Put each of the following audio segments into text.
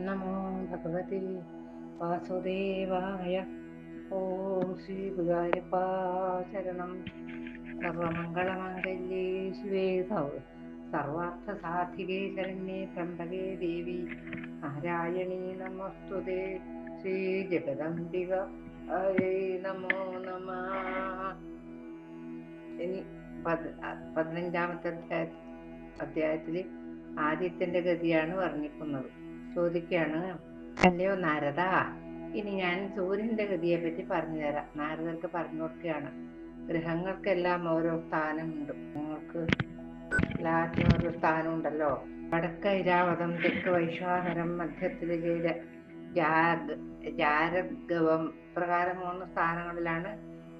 നമോ ഭഗവതി വാസുദേവായ. ഓം ശ്രീ ഗുരുവായൂരപ്പാ ശരണം. സർവമംഗളമംഗല്യേ ശിവേ സർവാർത്ഥസാധികേ ശരണ്യേ ത്രംബകേ ദേവി നാരായണീ നമോസ്തുതേ. ശ്രീ ജഗദംബിക നമോ നമഃ. ഇനി 15-ാമത്തെ അധ്യായത്തില് ആദിത്യന്റെ ഗതിയാണ് വർണ്ണിക്കുന്നത്. ചോദിക്കുകയാണ്, അല്ലയോ നാരദ, ഇനി ഞാൻ സൂര്യന്റെ ഗതിയെ പറ്റി പറഞ്ഞു തരാം. നാരദർക്ക് പറഞ്ഞു കൊടുക്കുകയാണ്. ഗ്രഹങ്ങൾക്കെല്ലാം ഓരോ സ്ഥാനമുണ്ട്. നിങ്ങൾക്ക് എല്ലാത്തിനും ഓരോ സ്ഥാനം ഉണ്ടല്ലോ. വടക്ക് ഐരാവതം, തെക്ക് വൈശ്വാനരം, മധ്യത്തില് ജാരഗവം പ്രകാരം 3 സ്ഥാനങ്ങളിലാണ്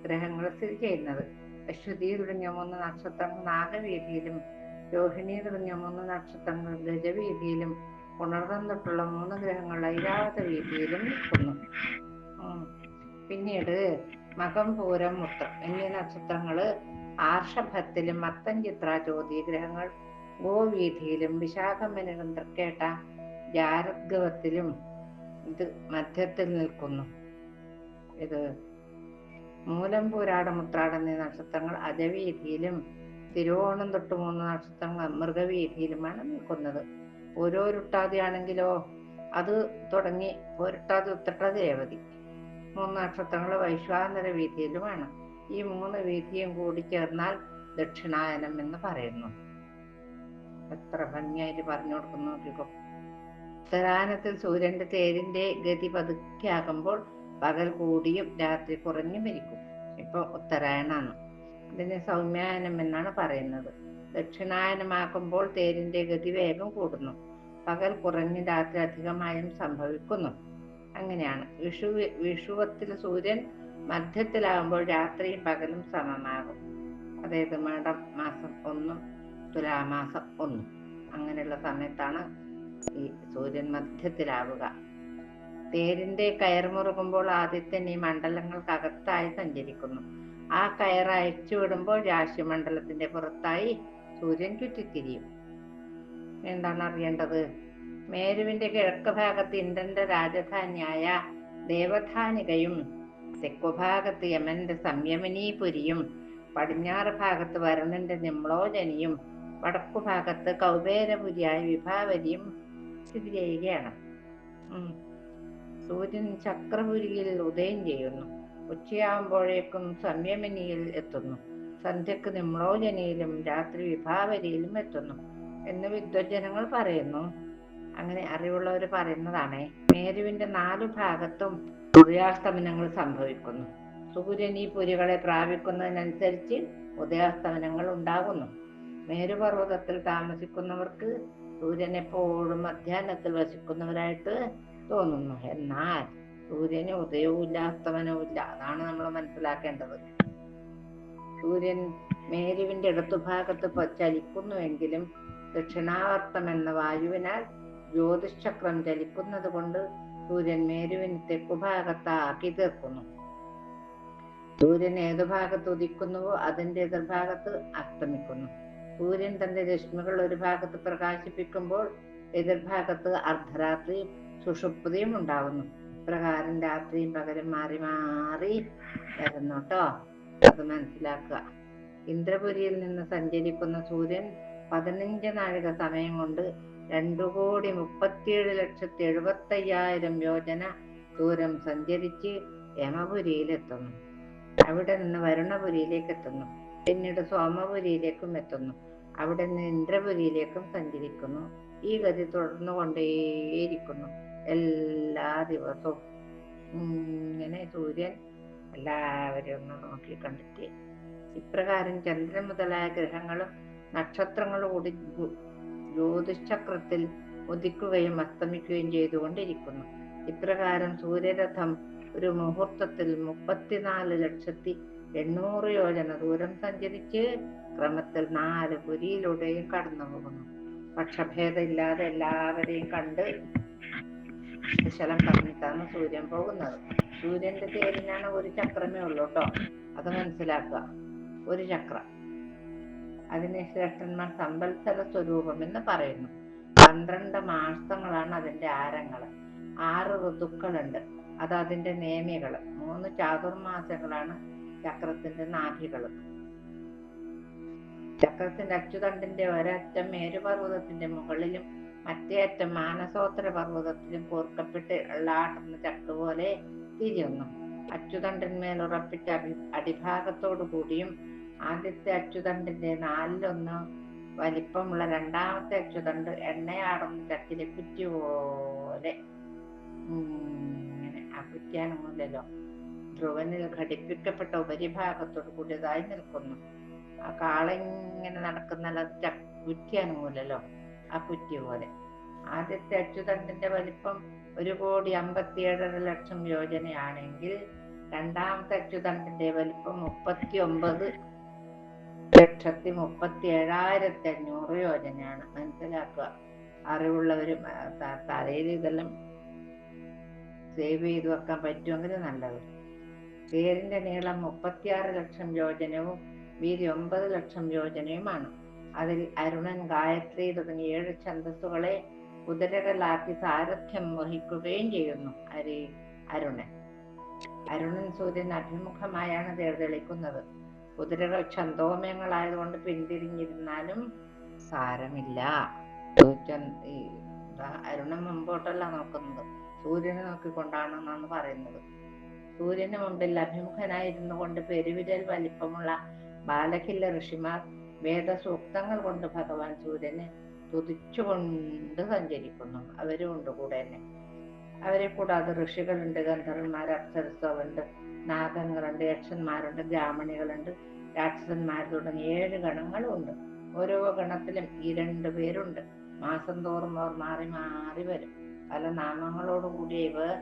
ഗ്രഹങ്ങൾ സ്ഥിതി ചെയ്യുന്നത്. അശ്വതി തുടങ്ങിയ 3 നക്ഷത്രങ്ങൾ നാഗവീതിയിലും, രോഹിണി തുടങ്ങിയ 3 നക്ഷത്രങ്ങൾ ഗജവീതിയിലും, ഉണർന്നം തൊട്ടുള്ള 3 ഗ്രഹങ്ങൾ ഐരാവത വീതിയിലും നിൽക്കുന്നു. പിന്നീട് മകം, പൂരം, ഉത്രം എന്നീ നക്ഷത്രങ്ങൾ ആർഷഭത്തിലും, അത്തം, ചിത്ര, ചോതി ഗ്രഹങ്ങൾ ഗോവീതിയിലും, വിശാഖമനിടം, തൃക്കേട്ട, ജാരഗവത്തിലും ഇത് മധ്യത്തിൽ നിൽക്കുന്നു. ഇത് മൂലം, പൂരാടം, ഉത്രാടം എന്നീ നക്ഷത്രങ്ങൾ അജവീതിയിലും, തിരുവോണം തൊട്ട് 3 നക്ഷത്രങ്ങൾ മൃഗവീതിയിലുമാണ് നിൽക്കുന്നത്. ഓരോരുട്ടാതിയാണെങ്കിലോ അത് തുടങ്ങി പോരുട്ടാതി, ഉത്രട്ടാതി, രേവതി 3 നക്ഷത്രങ്ങൾ വൈശ്വാനര വീതിയിലുമാണ്. ഈ 3 വീതിയും കൂടി ചേർന്നാൽ ദക്ഷിണായനം എന്ന് പറയുന്നു. എത്ര ഭംഗിയായിട്ട് പറഞ്ഞു കൊടുക്കുന്നു നോക്കിക്കോ. ഉത്തരായനത്തിൽ സൂര്യന്റെ തേരിന്റെ ഗതി പതുക്കെയാകുമ്പോൾ പകൽ കൂടിയും രാത്രി കുറഞ്ഞും ഇരിക്കും. ഇപ്പൊ ഉത്തരായണാണ്. ഇതിന് സൗമ്യായനം എന്നാണ് പറയുന്നത്. ദക്ഷിണായനമാക്കുമ്പോൾ തേരിന്റെ ഗതി വേഗം കൂടുന്നു. പകൽ കുറഞ്ഞ് രാത്രി അധികമായും സംഭവിക്കുന്നു. അങ്ങനെയാണ്. വിഷുവത്തിൽ സൂര്യൻ മധ്യത്തിലാകുമ്പോൾ രാത്രിയും പകലും സമമാകും. അതായത് മേടം മാസം 1, തുലാമാസം 1 അങ്ങനെയുള്ള സമയത്താണ് ഈ സൂര്യൻ മധ്യത്തിലാവുക. തേരിന്റെ കയർമുറുകുമ്പോൾ ആദിത്യൻ ഈ മണ്ഡലങ്ങൾക്കകത്തായി സഞ്ചരിക്കുന്നു. ആ കയർ അയച്ചു വിടുമ്പോൾ രാശിമണ്ഡലത്തിന്റെ പുറത്തായി സൂര്യൻ ചുറ്റിത്തിരിയും. എന്താണ് അറിയേണ്ടത്? മേരുവിന്റെ കിഴക്ക് ഭാഗത്ത് ഇന്ദ്രന്റെ രാജധാനിയായ ദേവധാനികയും, തെക്കുഭാഗത്ത് യമന്റെ സംയമനീപുരിയും, പടിഞ്ഞാറ് ഭാഗത്ത് വരുണന്റെ നിമ്ലോചനിയും, വടക്കുഭാഗത്ത് കൗബേരപുരിയായ വിഭാവരിയും സ്ഥിതി ചെയ്യുകയാണ്. സൂര്യൻ ചക്രപുരിയിൽ ഉദയം ചെയ്യുന്നു. ഉച്ചയാകുമ്പോഴേക്കും സംയമനിയിൽ എത്തുന്നു. സന്ധ്യക്ക് നിമ്ലോചനിയിലും രാത്രി വിഭാവരിയിലും എത്തുന്നു എന്ന് വിദ്വജ്ജനങ്ങൾ പറയുന്നു. അങ്ങനെ അറിവുള്ളവർ പറയുന്നതാണേ. മേരുവിന്റെ 4 ഭാഗത്തും ഉദയാസ്തമനങ്ങൾ സംഭവിക്കുന്നു. സൂര്യൻ ഈ പുരികളെ പ്രാപിക്കുന്നതിനനുസരിച്ച് ഉദയാസ്തമനങ്ങൾ ഉണ്ടാകുന്നു. മേരുപർവ്വതത്തിൽ താമസിക്കുന്നവർക്ക് സൂര്യൻ എപ്പോഴും മധ്യാഹ്നത്തിൽ വസിക്കുന്നവരായിട്ട് തോന്നുന്നു. എന്നാൽ സൂര്യന് ഉദയവും ഇല്ല, അസ്തമനവും ഇല്ല. അതാണ് നമ്മൾ മനസ്സിലാക്കേണ്ടത്. സൂര്യൻ മേരുവിന്റെ ഇടത്തുഭാഗത്ത് ചലിക്കുന്നുവെങ്കിലും ദക്ഷിണാവർത്തം എന്ന വായുവിനാൽ ജ്യോതിഷചക്രം ചലിക്കുന്നത് കൊണ്ട് സൂര്യൻ മേരുവിന് തെക്കുഭാഗത്താക്കി തീർക്കുന്നു. സൂര്യൻ ഏതു ഭാഗത്ത് ഉദിക്കുന്നുവോ അതിന്റെ എതിർഭാഗത്ത് അസ്തമിക്കുന്നു. സൂര്യൻ തന്റെ രശ്മികൾ ഒരു ഭാഗത്ത് പ്രകാശിപ്പിക്കുമ്പോൾ എതിർഭാഗത്ത് അർദ്ധരാത്രി സുഷുപ്തിയും ഉണ്ടാകുന്നു. പ്രകാരം രാത്രിയും പകലും മാറി മാറി വരുന്നു കേട്ടോ. അത് മനസ്സിലാക്കുക. ഇന്ദ്രപുരിയിൽ നിന്ന് സഞ്ചരിക്കുന്ന സൂര്യൻ 15 നാഴിക സമയം കൊണ്ട് 2,37,70,75,000 യോജന ദൂരം സഞ്ചരിച്ച് യമപുരിയിലെത്തുന്നു. അവിടെ നിന്ന് വരുണപുരിയിലേക്ക് എത്തുന്നു. പിന്നീട് സോമപുരിയിലേക്കും എത്തുന്നു. അവിടെ നിന്ന് ഇന്ദ്രപുരിയിലേക്കും സഞ്ചരിക്കുന്നു. ഈ ഗതി തുടർന്നു കൊണ്ടേയിരിക്കുന്നു എല്ലാ ദിവസവും. ഇങ്ങനെ സൂര്യൻ എല്ലാവരെയും ഒന്ന് നോക്കി കണ്ടിട്ട് ഇപ്രകാരം ചന്ദ്രൻ മുതലായ ഗ്രഹങ്ങളും നക്ഷത്രങ്ങളും കൂടി ജ്യോതിഷചക്രത്തിൽ ഉദിക്കുകയും അസ്തമിക്കുകയും ചെയ്തുകൊണ്ടിരിക്കുന്നു. ഇപ്രകാരം സൂര്യരഥം ഒരു മുഹൂർത്തത്തിൽ 34,800,000 യോജന ദൂരം സഞ്ചരിച്ച് ക്രമത്തിൽ 4 പുരിയിലൂടെയും കടന്നു പോകുന്നു. പക്ഷഭേദമില്ലാതെ എല്ലാവരെയും കണ്ട് കുശലം പറഞ്ഞിട്ടാണ് സൂര്യൻ പോകുന്നത്. സൂര്യന്റെ തേരിനാണ് ഒരു ചക്രമേ ഉള്ളൂ കേട്ടോ. അത് മനസ്സിലാക്കുക. ഒരു ചക്രം. അതിനെ ശ്രേഷ്ഠന്മാർ സമ്പത്സര സ്വരൂപം എന്ന് പറയുന്നു. 12 മാസങ്ങളാണ് അതിന്റെ ആരങ്ങൾ. 6 ഋതുക്കളുണ്ട്, അത് അതിന്റെ നേമികൾ. 3 ചാതുർമാസങ്ങളാണ് ചക്രത്തിന്റെ നാഭികൾ. ചക്രത്തിന്റെ അച്ചുതണ്ടിന്റെ ഒരറ്റം മേരുപർവ്വതത്തിന്റെ മുകളിലും മറ്റേ അറ്റം മാനസോത്തര പർവ്വതത്തിലും കോർക്കപ്പെട്ട് എള്ളാട്ടുന്ന ചക്ക് പോലെ തിരിയുന്നു. അച്ചുതണ്ടിന്മേൽ ഉറപ്പിച്ച അടിഭാഗത്തോടു കൂടിയും ആദ്യത്തെ അച്ചുതണ്ടിന്റെ 4/1 വലിപ്പമുള്ള രണ്ടാമത്തെ അച്ചുതണ്ട് എണ്ണയാടുന്ന ചക്കിലെ കുറ്റി പോലെ ഇങ്ങനെ ആ കുറ്റിയാനൊന്നുമില്ലല്ലോ, ധ്രുവനിൽ ഘടിപ്പിക്കപ്പെട്ട ഉപരിഭാഗത്തോട് കൂടിയതായി നിൽക്കുന്നു. ആ കാളിങ്ങനെ നടക്കുന്നല്ല, കുറ്റിയാനൊന്നുമില്ലല്ലോ, ആ കുറ്റി പോലെ. ആദ്യത്തെ അച്ചുതണ്ടിന്റെ വലിപ്പം 1,57,00,000 യോജനയാണെങ്കിൽ രണ്ടാമത്തെ അച്ചുതണ്ടിന്റെ വലിപ്പം 39,37,500 യോജനയാണ്. മനസ്സിലാക്കുക. അറിവുള്ളവരും തലയിൽ ഇതെല്ലാം സേവ് ചെയ്ത് വെക്കാൻ പറ്റുമെങ്കിൽ നല്ലത്. പേരിന്റെ നീളം 36,00,000 യോജനവും വീതി 9,00,000 യോജനയുമാണ്. അതിൽ അരുണൻ, ഗായത്രി തുടങ്ങിയ 7 ഛന്ദസ്സുകളെ കുതിരകളാക്കി സാരഥ്യം വഹിക്കുകയും ചെയ്യുന്നു. അരുണൻ സൂര്യൻ അഭിമുഖമായാണ് തെളിക്കുന്നത്. കുതിരകൾ ഛന്തോമയങ്ങളായതുകൊണ്ട് പിന്തിരിഞ്ഞിരുന്നാലും സാരമില്ല. അരുണൻ മുമ്പോട്ടല്ല നോക്കുന്നത്, സൂര്യനെ നോക്കിക്കൊണ്ടാണെന്നാണ് പറയുന്നത്. സൂര്യന് മുമ്പിൽ അഭിമുഖനായിരുന്നു കൊണ്ട് പെരുവിരൽ വലിപ്പമുള്ള ബാലകില്ല ഋഷിമാർ വേദസൂക്തങ്ങൾ കൊണ്ട് ഭഗവാൻ സൂര്യനെ തുതിച്ചുകൊണ്ട് സഞ്ചരിക്കുന്നു. അവരും ഉണ്ട് കൂടെ തന്നെ. അവരെ കൂടാതെ ഋഷികളുണ്ട്, ഗന്ധർവന്മാർ, അപ്സരസ്സുകളുണ്ട്, നാഗങ്ങളുണ്ട്, യക്ഷന്മാരുണ്ട്, ബ്രാഹ്മണികളുണ്ട്, രാക്ഷസന്മാർ തുടങ്ങിയ 7 ഗണങ്ങളും ഉണ്ട്. ഓരോ ഗണത്തിലും ഈ 2 പേരുണ്ട്. മാസം തോറും അവർ മാറി മാറി വരും. പല നാമങ്ങളോടുകൂടി ഇവർ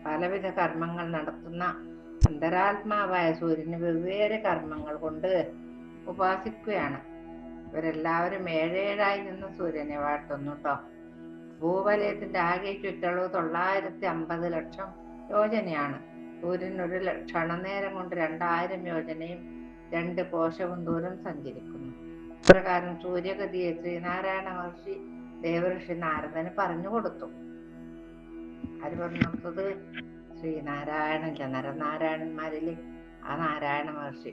പലവിധ കർമ്മങ്ങൾ നടത്തുന്ന അന്തരാത്മാവായ സൂര്യന് വെവ്വേറെ കർമ്മങ്ങൾ കൊണ്ട് ഉപാസിക്കുകയാണ്. ഇവരെല്ലാവരും 7 നിന്ന് സൂര്യനെ വാഴ്ത്തുന്നു കേട്ടോ. ഭൂവലയത്തിന്റെ ആകെ ചുറ്റളവ് 950 ലക്ഷം യോജനയാണ്. സൂര്യൻ ഒരു ക്ഷണനേരം കൊണ്ട് 2000 യോജനയും 2 കോശവും ദൂരം സഞ്ചരിക്കുന്നു. പ്രകാരം സൂര്യഗതിയെ ശ്രീനാരായണ മഹർഷി ദേവഋഷി നാരദന് പറഞ്ഞു കൊടുത്തു. ആര് പറഞ്ഞു കൊടുത്തത്? ശ്രീനാരായണല്ല, നരനാരായണന്മാരില് ആ നാരായണ മഹർഷി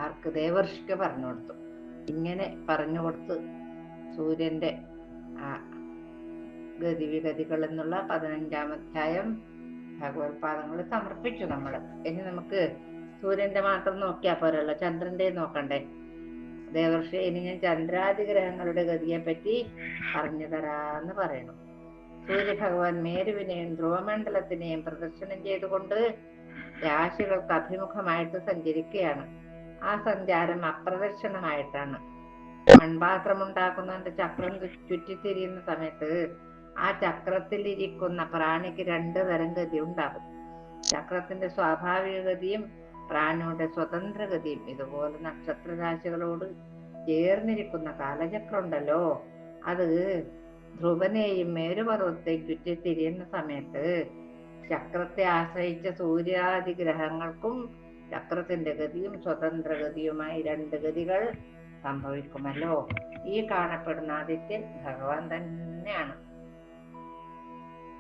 ആർക്ക്? ദേവർഷിക്ക് പറഞ്ഞു കൊടുത്തു. ഇങ്ങനെ പറഞ്ഞു കൊടുത്ത് സൂര്യന്റെ ഗതിവിഗതികൾ എന്നുള്ള 15-ാം അധ്യായം ഭഗവത്പാദങ്ങൾ സമർപ്പിച്ചു നമ്മൾ. ഇനി നമുക്ക് സൂര്യന്റെ മാത്രം നോക്കിയാൽ പോരല്ലോ, ചന്ദ്രന്റെ നോക്കണ്ടേ? ദേവർഷി, ഇനി ഞാൻ ചന്ദ്രാദി ഗ്രഹങ്ങളുടെ ഗതിയെ പറ്റി പറഞ്ഞു തരാന്ന് പറയണം. സൂര്യഭഗവാൻ മേരുവിനെയും ധ്രുവമണ്ഡലത്തിനെയും പ്രദർശനം ചെയ്തുകൊണ്ട് രാശികൾക്ക് അഭിമുഖമായിട്ട് സഞ്ചരിക്കുകയാണ്. ആ സഞ്ചാരം അപ്രദർശനമായിട്ടാണ്. മൺപാത്രമുണ്ടാക്കുന്നതിന്റെ ചക്രം ചുറ്റിത്തിരിയുന്ന സമയത്ത് ആ ചക്രത്തിലിരിക്കുന്ന പ്രാണിക്ക് 2 തരം ഗതി ഉണ്ടാകും. ചക്രത്തിന്റെ സ്വാഭാവിക ഗതിയും പ്രാണിയുടെ സ്വതന്ത്ര ഗതിയും. ഇതുപോലെ നക്ഷത്രരാശികളോട് ചേർന്നിരിക്കുന്ന കാലചക്രം ഉണ്ടല്ലോ, അത് ധ്രുവനെയും മേരുപർവ്വത്തെയും ചുറ്റിത്തിരിയുന്ന സമയത്ത് ചക്രത്തെ ആശ്രയിച്ച സൂര്യാദി ഗ്രഹങ്ങൾക്കും ചക്രത്തിന്റെ ഗതിയും സ്വതന്ത്ര ഗതിയുമായി 2 ഗതികൾ സംഭവിക്കുമല്ലോ. ഈ കാണപ്പെടുന്ന ആദിത്യൻ ഭഗവാൻ തന്നെയാണ്.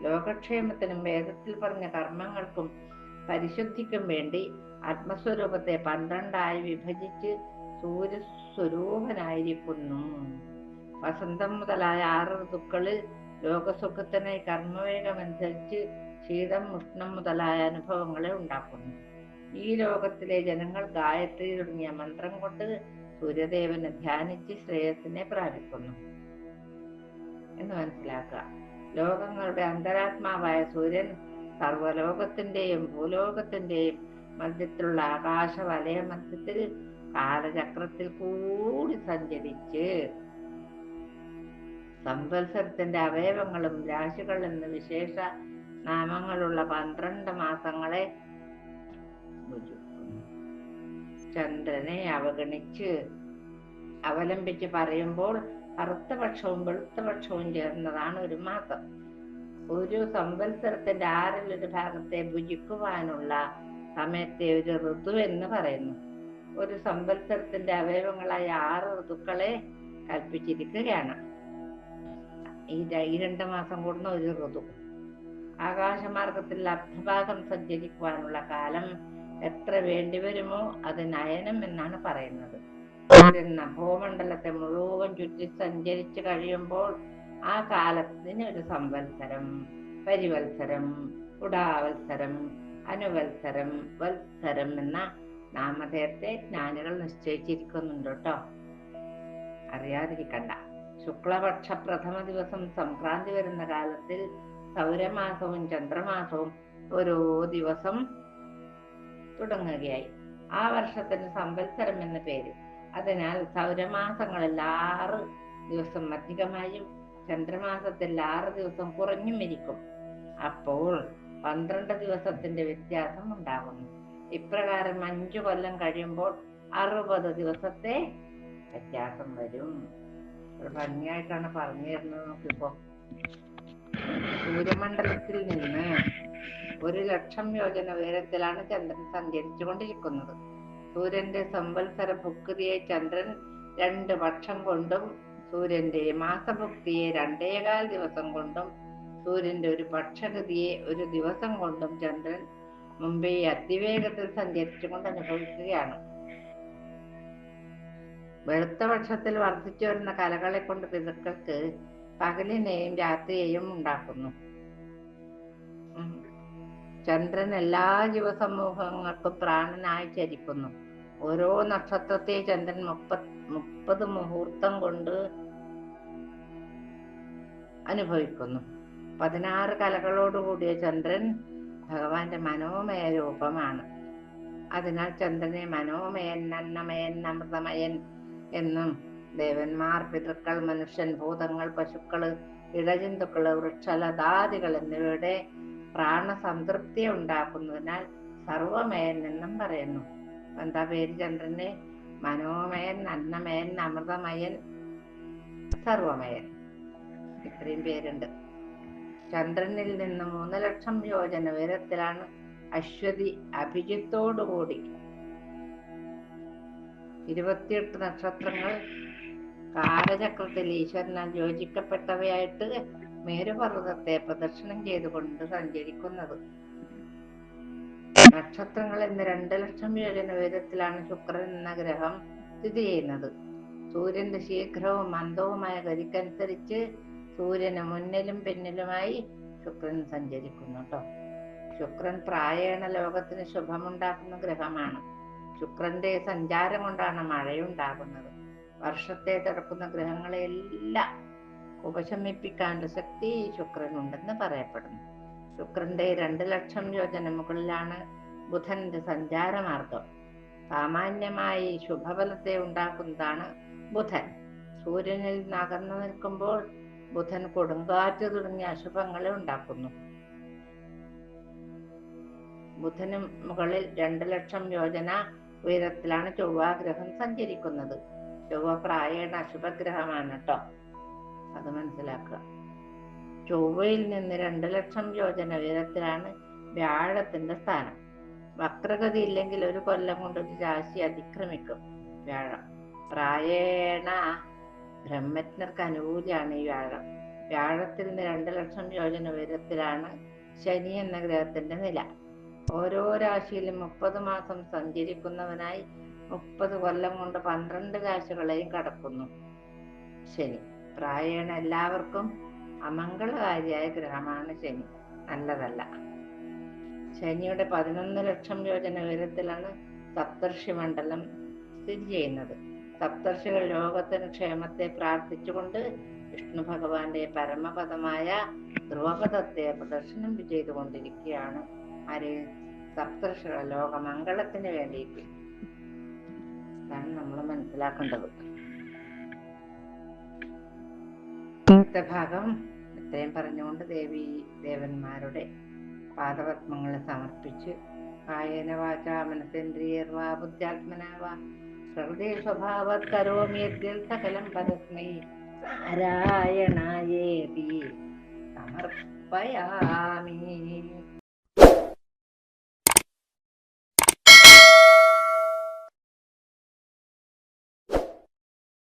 ലോകക്ഷേമത്തിനും വേദത്തിൽ പറഞ്ഞ കർമ്മങ്ങൾക്കും പരിശുദ്ധിക്കും വേണ്ടി ആത്മസ്വരൂപത്തെ 12 വിഭജിച്ച് സൂര്യസ്വരൂപനായിരിക്കുന്നു. വസന്തം മുതലായ 6 ഋതുക്കളിൽ ലോകസുഖത്തിനായി കർമ്മവേഗമനുസരിച്ച് ശീതം, ഉഷ്ണം മുതലായ അനുഭവങ്ങളെ ഉണ്ടാക്കുന്നു. ഈ ലോകത്തിലെ ജനങ്ങൾ ഗായത്രി തുടങ്ങിയ മന്ത്രം കൊണ്ട് സൂര്യദേവനെ ധ്യാനിച്ച് ശ്രേയസിനെ പ്രാപിക്കുന്നു എന്ന് മനസ്സിലാക്കുക. ലോകങ്ങളുടെ അന്തരാത്മാവായ സൂര്യൻ സർവലോകത്തിന്റെയും ഭൂലോകത്തിന്റെയും മധ്യത്തിലുള്ള ആകാശ വലയ മധ്യത്തിൽ കാലചക്രത്തിൽ കൂടി സഞ്ചരിച്ച് സംവത്സരത്തിന്റെ അവയവങ്ങളും രാശികൾ എന്ന് വിശേഷ നാമങ്ങളുള്ള 12 മാസങ്ങളെ ചന്ദ്രനെ അവലംബിച്ച് പറയുമ്പോൾ കറുത്ത പക്ഷവും വെളുത്ത പക്ഷവും ചേർന്നതാണ് ഒരു മാസം. ഒരു സംവത്സരത്തിന്റെ 1/6 ഭാഗത്തെ ഭുജിക്കുവാനുള്ള സമയത്തെ ഒരു ഋതു എന്ന് പറയുന്നു. ഒരു സംവത്സരത്തിന്റെ അവയവങ്ങളായ 6 ഋതുക്കളെ കൽപ്പിച്ചിരിക്കുകയാണ്. ഈ 2 മാസം കൂടുന്ന ഒരു ഋതു. ആകാശമാർഗത്തിൽ അർദ്ധഭാഗം സഞ്ചരിക്കുവാനുള്ള കാലം എത്ര വേണ്ടിവരുമോ അത് നയനം എന്നാണ് പറയുന്നത്. സൂര്യൻ നഭോമണ്ഡലത്തെ മുഴുവൻ ചുറ്റി സഞ്ചരിച്ചു കഴിയുമ്പോൾ ആ കാലത്തിന് ഒരു സംവത്സരം, പരിവത്സരം, ഉടാവത്സരം, അനുവത്സരം, വത്സരം എന്ന നാമധേയത്തെ ജ്ഞാനികൾ നിശ്ചയിച്ചിരിക്കുന്നുണ്ട് കേട്ടോ. അറിയാതിരിക്കണ്ട. ശുക്ലപക്ഷ പ്രഥമ ദിവസം സംക്രാന്തി വരുന്ന കാലത്തിൽ സൗരമാസവും ചന്ദ്രമാസവും ഓരോ ദിവസം തുടങ്ങുകയായി. ആ വർഷത്തിന് സംവത്സരം എന്ന പേര്. അതിനാൽ സൗരമാസങ്ങളിൽ 6 ദിവസം അധികമായും ചന്ദ്രമാസത്തിൽ 6 ദിവസം കുറഞ്ഞും ഇരിക്കും. അപ്പോൾ 12 ദിവസത്തിന്റെ വ്യത്യാസം ഉണ്ടാകുന്നു. ഇപ്രകാരം 5 കൊല്ലം കഴിയുമ്പോൾ 60 ദിവസത്തെ വ്യത്യാസം വരും. ഭംഗിയായിട്ടാണ് പറഞ്ഞു തരുന്നത്. നോക്കിപ്പോ, സൂര്യമണ്ഡലത്തിൽ നിന്ന് 1,00,000 യോജന ഉയരത്തിലാണ് ചന്ദ്രൻ സഞ്ചരിച്ചു കൊണ്ടിരിക്കുന്നത്. സൂര്യന്റെ സംവത്സര ഭുക്തിയെ ചന്ദ്രൻ 2 പക്ഷം കൊണ്ടും സൂര്യന്റെ മാസഭുക്തിയെ 2.25 ദിവസം കൊണ്ടും സൂര്യന്റെ ഒരു പക്ഷഗതിയെ 1 ദിവസം കൊണ്ടും ചന്ദ്രൻ മുമ്പേ അതിവേഗത്തിൽ സഞ്ചരിച്ചുകൊണ്ട് അനുഭവിക്കുകയാണ്. വെളുത്ത പക്ഷത്തിൽ വർദ്ധിച്ചു വരുന്ന കലകളെ കൊണ്ട് പിതൃക്കൾക്ക് പകലിനെയും രാത്രിയെയും ഉണ്ടാക്കുന്നു. ചന്ദ്രൻ എല്ലാ ജീവസമൂഹങ്ങൾക്കും പ്രാണനായി ചരിക്കുന്നു. ഓരോ നക്ഷത്രത്തെ ചന്ദ്രൻ 30 മുഹൂർത്തം കൊണ്ട് അനുഭവിക്കുന്നു. 16 കലകളോടുകൂടിയ ചന്ദ്രൻ ഭഗവാന്റെ മനോമയ രൂപമാണ്. അതിനാൽ ചന്ദ്രനെ മനോമയൻ, അന്നമയൻ, അമൃതമയൻ എന്നും ദേവന്മാർ, പിതൃക്കൾ, മനുഷ്യൻ, ഭൂതങ്ങൾ, പശുക്കള്, ഇടജന്തുക്കള്, വൃക്ഷലതാദികൾ എന്നിവയുടെ പ്രാണസംതൃപ്തിയെ ഉണ്ടാക്കുന്നതിനാൽ സർവമയൻ എന്നും പറയുന്നു. എന്താ പേര് ചന്ദ്രന്? മനോമയൻ, അന്നമയൻ, അമൃതമയൻ, സർവമയൻ. ഇത്രയും പേരുണ്ട്. ചന്ദ്രനിൽ നിന്ന് 3,00,000 യോജന ഉയരത്തിലാണ് അശ്വതി അഭിജിത്തോടുകൂടി 28 നക്ഷത്രങ്ങൾ കാലചക്രത്തിൽ ഈശ്വരനാൽ യോജിക്കപ്പെട്ടവയായിട്ട് മേരുപർവ്വതത്തെ പ്രദക്ഷിണം ചെയ്തുകൊണ്ട് സഞ്ചരിക്കുന്നത്. നക്ഷത്രങ്ങൾ എന്ന് 2,00,000 യോജന ഉയരത്തിലാണ് ശുക്രൻ എന്ന ഗ്രഹം സ്ഥിതി ചെയ്യുന്നത്. സൂര്യന്റെ ശീഘ്രവും മന്ദവുമായ ഗതിക്കനുസരിച്ച് സൂര്യന് മുന്നിലും പിന്നിലുമായി ശുക്രൻ സഞ്ചരിക്കുന്നു കേട്ടോ. ശുക്രൻ പ്രായേണ ലോകത്തിന് ശുഭമുണ്ടാക്കുന്ന ഗ്രഹമാണ്. ശുക്രന്റെ സഞ്ചാരം കൊണ്ടാണ് മഴയുണ്ടാകുന്നത്. വർഷത്തെ തുറക്കുന്ന ഗ്രഹങ്ങളെല്ലാം ഉപശമിപ്പിക്കാനുള്ള ശക്തി ശുക്രനുണ്ടെന്ന് പറയപ്പെടുന്നു. ശുക്രന്റെ 2,00,000 യോജന മുകളിലാണ് ബുധന്റെ സഞ്ചാരമാർഗം. സാമാന്യമായി ശുഭഫലത്തെ ഉണ്ടാക്കുന്നതാണ് ബുധൻ. സൂര്യനിൽ നിന്ന് അകന്നു നിൽക്കുമ്പോൾ ബുധൻ കൊടുങ്കാറ്റ് തുടങ്ങിയ അശുഭങ്ങളെ ഉണ്ടാക്കുന്നു. ബുധന് മുകളിൽ 2,00,000 യോജന ഉയരത്തിലാണ് ചൊവ്വാഗ്രഹം സഞ്ചരിക്കുന്നത്. ചൊവ്വ പ്രായേണ അശുഭഗ്രഹമാണ് കേട്ടോ, അത് മനസ്സിലാക്കുക. ചൊവ്വയിൽ നിന്ന് 2,00,000 യോജന ഉയരത്തിലാണ് വ്യാഴത്തിന്റെ സ്ഥാനം. വക്രഗതി ഇല്ലെങ്കിൽ 1 കൊല്ലം കൊണ്ട് ഒരു രാശി അതിക്രമിക്കും വ്യാഴം. പ്രായേണ ബ്രഹ്മജ്ഞർക്ക് അനുകൂലിയാണ് ഈ വ്യാഴം. വ്യാഴത്തിൽ നിന്ന് 2,00,000 യോജന ഉയരത്തിലാണ് ശനി എന്ന ഗ്രഹത്തിന്റെ നില. ഓരോ രാശിയിലും 30 മാസം സഞ്ചരിക്കുന്നവനായി 30 കൊല്ലം കൊണ്ട് 12 രാശികളെയും കടക്കുന്നു ശനി. പ്രായേണ എല്ലാവർക്കും അമംഗളകാരിയായ ഗ്രഹമാണ് ശനി, നല്ലതല്ല. ശനിയുടെ 11,00,000 യോജന ഉയരത്തിലാണ് സപ്തർഷി മണ്ഡലം സ്ഥിതി ചെയ്യുന്നത്. സപ്തർഷികൾ ലോകത്തിന് ക്ഷേമത്തെ പ്രാർത്ഥിച്ചുകൊണ്ട് വിഷ്ണു ഭഗവാന്റെ പരമപദമായ ധ്രുവപദത്തെ പ്രദർശനം ചെയ്തുകൊണ്ടിരിക്കുകയാണ്. ആര്? സപ്തർഷികൾ ലോകമംഗളത്തിന് വേണ്ടിയിട്ട്. ഇതാണ് നമ്മൾ മനസ്സിലാക്കേണ്ടത്. ഇന്നത്തെ ഭാഗം ഇത്രയും പറഞ്ഞുകൊണ്ട് ദേവന്മാരുടെ പാദപത്മങ്ങളെ സമർപ്പിച്ച് കായേന വാചാ മനസേന്ദ്രിയർവാ ബുദ്ധ്യാത്മനാ വാ പ്രകൃതി സ്വഭാവത് കരോമി യദ്യൽ സകലം പരസ്മൈ നാരായണായേതി സമർപ്പയാമി.